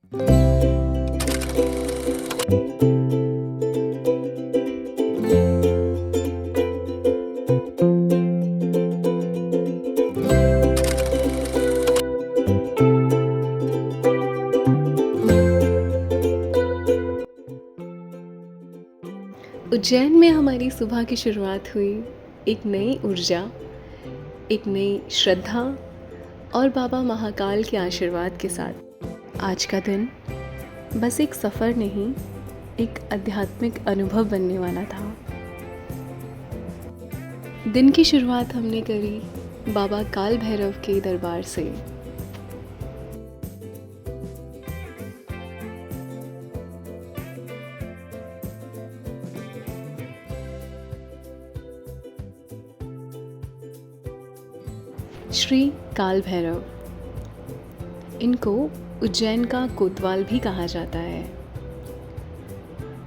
उज्जैन में हमारी सुबह की शुरुआत हुई एक नई ऊर्जा, एक नई श्रद्धा और बाबा महाकाल के आशीर्वाद के साथ। आज का दिन बस एक सफ़र नहीं, एक आध्यात्मिक अनुभव बनने वाला था। दिन की शुरुआत हमने करी बाबा काल भैरव के दरबार से। श्री काल भैरव, इनको उज्जैन का कोतवाल भी कहा जाता है।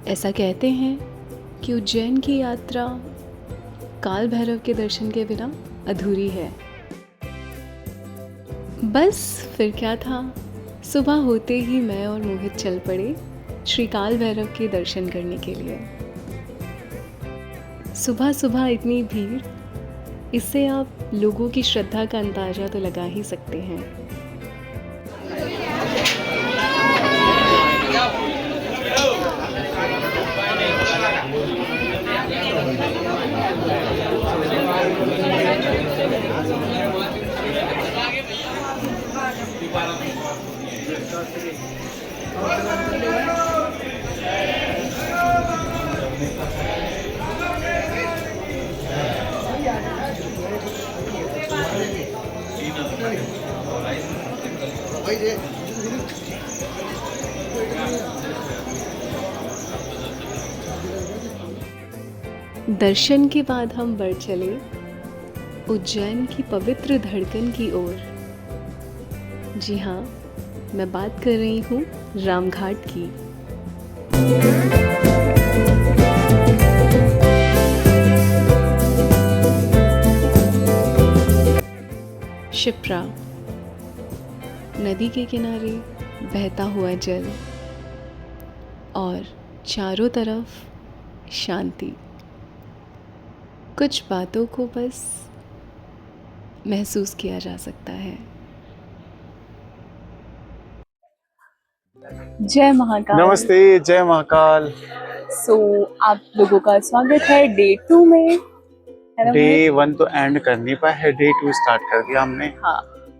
ऐसा कहते हैं कि उज्जैन की यात्रा काल भैरव के दर्शन के बिना अधूरी है। बस फिर क्या था, सुबह होते ही मैं और मोहित चल पड़े श्री काल भैरव के दर्शन करने के लिए। सुबह सुबह इतनी भीड़, इससे आप लोगों की श्रद्धा का अंदाज़ा तो लगा ही सकते हैं। दर्शन के बाद हम बढ़ चले उज्जैन की पवित्र धड़कन की ओर। जी हाँ, मैं बात कर रही हूँ रामघाट की। शिप्रा, नदी के किनारे बहता हुआ जल और चारों तरफ शांति। कुछ बातों को बस महसूस किया जा सकता है। जय महाकाल। नमस्ते, जय महाकाल। आप लोगों का स्वागत है डे 2 में। डे 1 तो एंड कर नहीं पाया है, डे 2 स्टार्ट कर दिया हमने। हाँ,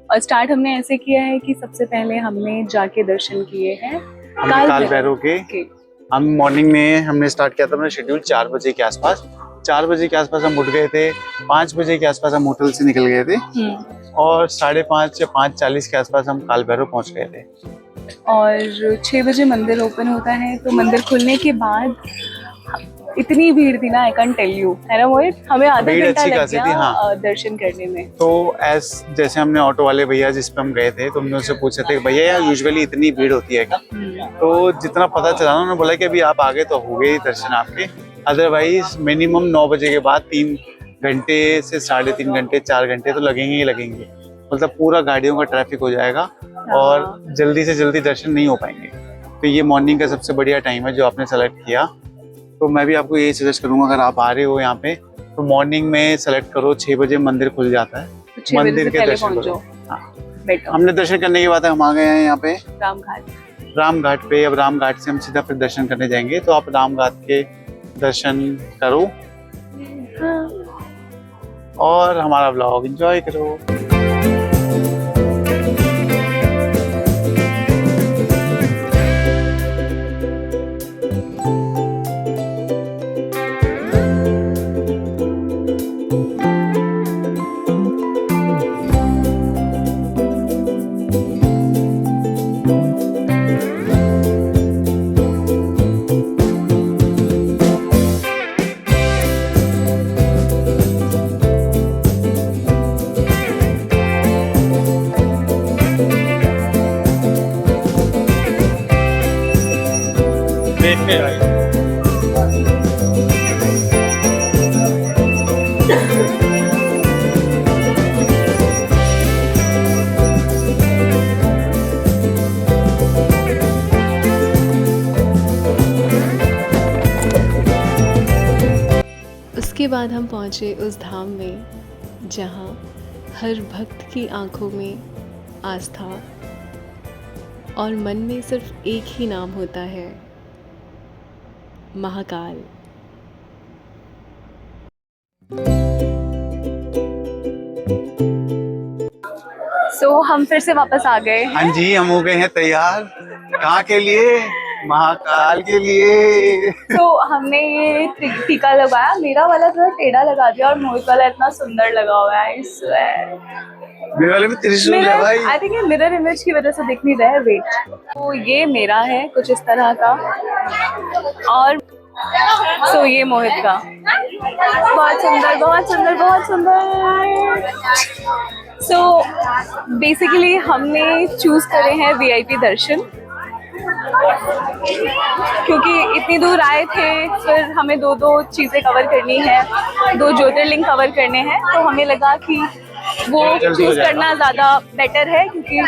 और स्टार्ट हमने ऐसे किया है कि सबसे पहले हमने जाके दर्शन किए हैं काल भैरव के। हम मॉर्निंग में हमने स्टार्ट किया था अपना शेड्यूल 4 बजे के आसपास। 4 बजे के आसपास हम उठ गए थे। 5 बजे के आसपास हम होटल से निकल गए थे और 5:30 या 5:40 के आसपास हम काल भैरव पहुंच गए थे। और 6 बजे मंदिर ओपन होता है, तो मंदिर खुलने के बाद इतनी भीड़ थी ना, आई कैन टेल यू, है ना मोहित? हमें आधा घंटा लग गया हाँ। दर्शन करने में। तो जैसे हमने ऑटो वाले भैया जिस पे हम गए थे, तो हमने उससे पूछे थे भैया यार यूजुअली इतनी भीड़ होती है क्या? तो जितना पता चला उन्होंने बोला कि अभी आप आगे तो हो गए दर्शन आपके, अदरवाइज मिनिमम 9 बजे के बाद 3 घंटे से 3.5 घंटे 4 घंटे तो लगेंगे ही लगेंगे। मतलब पूरा गाड़ियों का ट्रैफिक हो जाएगा और जल्दी से जल्दी दर्शन नहीं हो पाएंगे। तो ये मॉर्निंग का सबसे बढ़िया टाइम है जो आपने सेलेक्ट किया। तो मैं भी आपको यही सजेस्ट करूंगा, अगर आप आ रहे हो यहाँ पे तो मॉर्निंग में सेलेक्ट करो। 6 बजे मंदिर खुल जाता है, तो मंदिर के दर्शन करो। हाँ, हमने दर्शन करने के बाद हम आ गए हैं यहाँ पे रामघाट पे। अब रामघाट से हम सीधा फिर दर्शन करने जाएंगे, तो आप रामघाट के दर्शन करो और हमारा व्लॉग एंजॉय करो। देखने आए। बाद हम पहुँचे उस धाम में जहाँ हर भक्त की आंखों में आस्था और मन में सिर्फ एक ही नाम होता है, महाकाल। हम फिर से वापस आ गए। हाँ जी, हम हो गए हैं तैयार। कहाँ के लिए? महाकाल के लिए। हमने ये टीका लगाया, मेरा वाला थोड़ा टेढ़ा लगा दिया और मोहित वाला इतना सुंदर लगा हुआ है। मेरे वाले में त्रिशूल है भाई। आई थिंक ये मिरर इमेज की वजह से दिख नहीं रहा है। वेट, तो ये मेरा है कुछ इस तरह का, और ये मोहित का। बहुत सुंदर, बहुत सुंदर, बहुत सुंदर। बेसिकली हमने चूज करे हैं वीआईपी दर्शन, क्योंकि इतनी दूर आए थे, फिर हमें दो चीजें कवर करनी है, 2 ज्योतिर्लिंग कवर करने हैं, तो हमें लगा कि वो चूज करना ज्यादा बेटर है, क्योंकि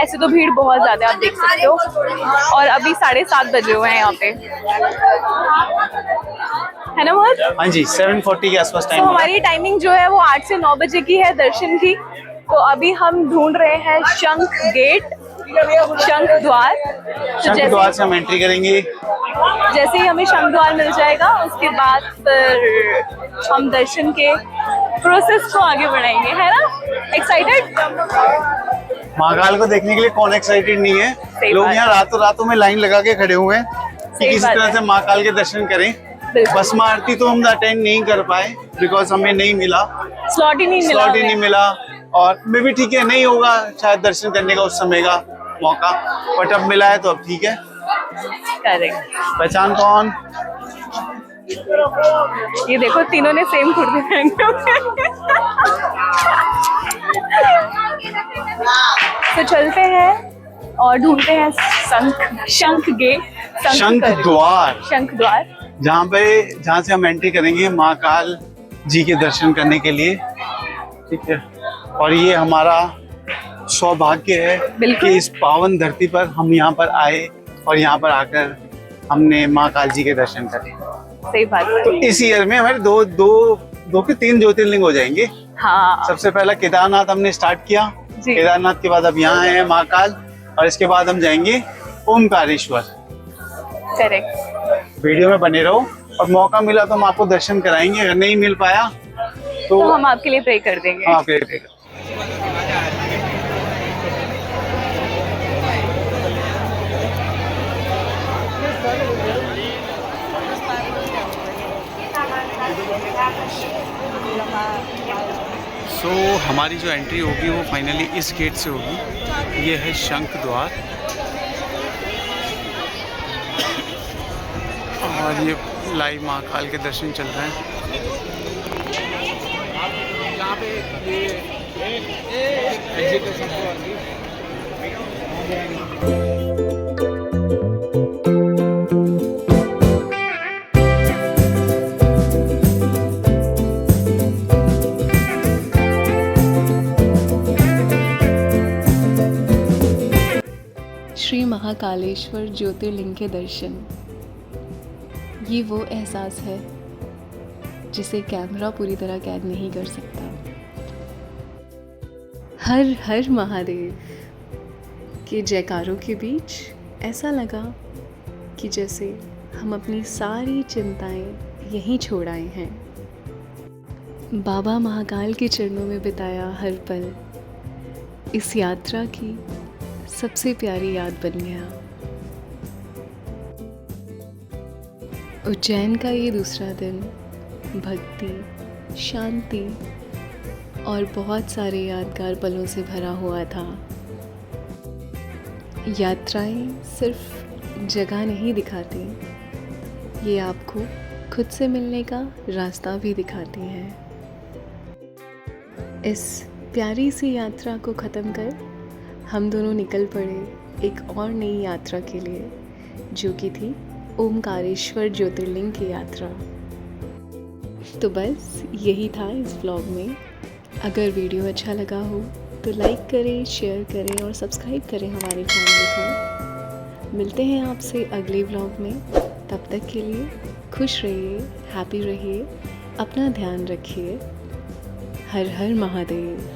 ऐसे तो भीड़ बहुत ज्यादा आप देख सकते हो, और अभी 7:30 बजे हुए हैं यहाँ पे, है ना मोहित? हाँ जी, 7:40 के आसपास टाइम। तो हमारी टाइमिंग जो है वो 8 से 9 बजे की है दर्शन की। तो अभी हम ढूंढ रहे हैं शंख गेट, शंख द्वार। शंख द्वार से हम एंट्री करेंगे। जैसे ही हमें शंख द्वार मिल जाएगा, उसके बाद फिर हम दर्शन के प्रोसेस को आगे बढ़ाएंगे, है ना? एक्साइटेड? महाकाल को देखने के लिए कौन एक्साइटेड नहीं है। लोग यहाँ रातों में लाइन लगा के खड़े हुए हैं कि किसी तरह से महाकाल के दर्शन करें। भस्म आरती तो हम अटेंड नहीं कर पाए, बिकॉज हमें नहीं मिला, स्लॉट ही नहीं मिला, और मे भी ठीक है, नहीं होगा शायद दर्शन करने का उस समय का मौका, बट अब मिला है तो अब ठीक है। करेक्ट। पहचान कौन? ये देखो, तीनों ने सेम कुर्ते पहने हुए। तो चलते हैं और ढूंढते हैं शंख द्वार, जहाँ से हम एंट्री करेंगे महाकाल जी के दर्शन करने के लिए, ठीक है। और ये हमारा सौभाग्य है कि इस पावन धरती पर हम यहाँ पर आए और यहाँ पर आकर हमने महाकाल जी के दर्शन करे। सही बात है। तो इस ईयर में हमारे दो के 3 ज्योतिर्लिंग हो जाएंगे। हाँ। सबसे पहला केदारनाथ हमने स्टार्ट किया, केदारनाथ के बाद अब यहाँ है महाकाल, और इसके बाद हम जाएंगे ओमकारेश्वर। करेक्ट। वीडियो में बने रहो, और मौका मिला तो हम आपको दर्शन कराएंगे, अगर नहीं मिल पाया तो हम आपके लिए प्रे कर देंगे। हाँ, प्रे करेंगे। हमारी जो एंट्री होगी वो फाइनली इस गेट से होगी। ये है शंख द्वार, और ये लाइव महाकाल के दर्शन चल रहे हैं। यहाँ पे श्री महाकालेश्वर ज्योतिर्लिंग के दर्शन, ये वो एहसास है जिसे कैमरा पूरी तरह कैद नहीं कर सकता। हर हर महादेव के जयकारों के बीच ऐसा लगा कि जैसे हम अपनी सारी चिंताएं यहीं छोड़ आए हैं। बाबा महाकाल के चरणों में बिताया हर पल इस यात्रा की सबसे प्यारी याद बन गया। उज्जैन का ये दूसरा दिन भक्ति, शांति और बहुत सारे यादगार पलों से भरा हुआ था। यात्राएं सिर्फ जगह नहीं दिखाती, ये आपको खुद से मिलने का रास्ता भी दिखाती हैं। इस प्यारी सी यात्रा को ख़त्म कर हम दोनों निकल पड़े एक और नई यात्रा के लिए, जो कि थी ओमकारेश्वर ज्योतिर्लिंग की यात्रा। तो बस यही था इस व्लॉग में। अगर वीडियो अच्छा लगा हो तो लाइक करें, शेयर करें और सब्सक्राइब करें हमारे चैनल को। मिलते हैं आपसे अगले व्लॉग में, तब तक के लिए खुश रहिए, हैप्पी रहिए अपना ध्यान रखिए। हर हर महादेव।